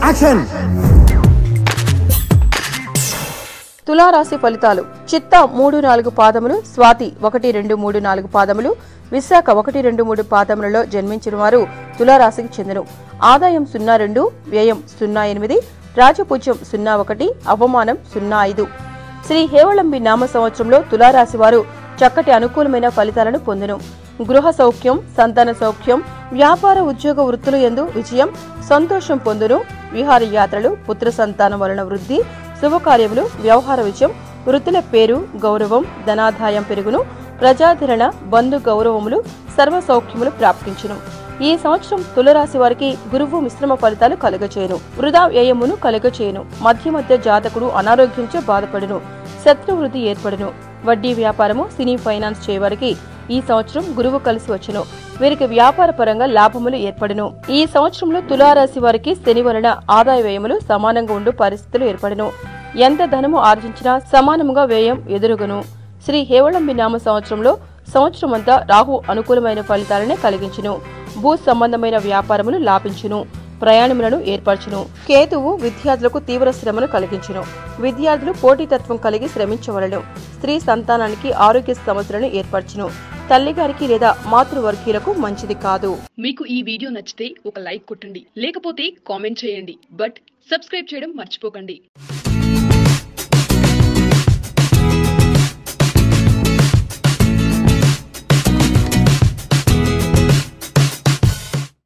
Action. తులారాశి ఫలితాలు. చిత్త 3-4 పాదములు, స్వాతి 1-2-3-4 పాదములు, విశాఖ 1-2-3 పాదములలో జన్మించిన వారు తులారాశికి చెందును. ఆదాయం 02, వ్యయం 08, రాజపూజ్యం 01, అవమానం 05. శ్రీ హేవళంబి నామ సంవత్సరంలో తులారాశి వారు చక్కటి అనుకూలమైన ఫలితాలను పొందును. గృహ సౌఖ్యం, సంతాన సౌఖ్యం, వ్యాపార ఉద్యోగ వృత్తులు యందు విజయం, సంతోషం పొందును. విహారయాత్రలు, పుత్ర సంతానం వలన వృద్ధి, శుభకార్యములు, వ్యవహార విజయం, వృత్తుల పేరు, గౌరవం, ధనాదాయం పెరుగును. ప్రజాదరణ, బంధు గౌరవములు, సర్వ సౌఖ్యములు ప్రాప్తించును. ఈ సంవత్సరం తులరాశి వారికి గురువు మిశ్రమ ఫలితాలు కలుగచేయును. వృధా వ్యయమును కలుగచేయును. మధ్య మధ్య జాతకుడు అనారోగ్యంతో బాధపడును. శత్రువృద్ధి ఏర్పడును. వడ్డీ వ్యాపారము, సినీ ఫైనాన్స్ చేయవారికి ఈ సంవత్సరం గురువు కలిసి వచ్చును. వీరికి వ్యాపార పరంగా లాభములు ఏర్పడును. ఈ సంవత్సరంలో తులారాశి వారికి శని వలన ఆదాయ వ్యయములు సమానంగా ఉండు పరిస్థితులు ఏర్పడును. ఎంత ధనము ఆర్జించినా సమానముగా వ్యయం ఎదురుగును. శ్రీ హేవళంబి నామ సంవత్సరంలో సంవత్సరమంతా రాహు అనుకూలమైన ఫలితాలనే కలిగించును. భూ సంబంధమైన వ్యాపారములు లాభించును. ప్రయాణములను ఏర్పరచును. కేతువు విద్యార్థులకు తీవ్ర శ్రమను కలిగించును. విద్యార్థులు పోటీతత్వం కలిగి శ్రమించవలను. స్త్రీ సంతానానికి ఆరోగ్య సమస్యలను ఏర్పరచును. తల్లిగారికి లేదా మాతృవర్గీయులకు మంచిది కాదు. మీకు ఈ వీడియో నచ్చితే ఒక లైక్ కొట్టండి, లేకపోతే కామెంట్ చేయండి. బట్ సబ్స్క్రైబ్ చేయడం మర్చిపోకండి.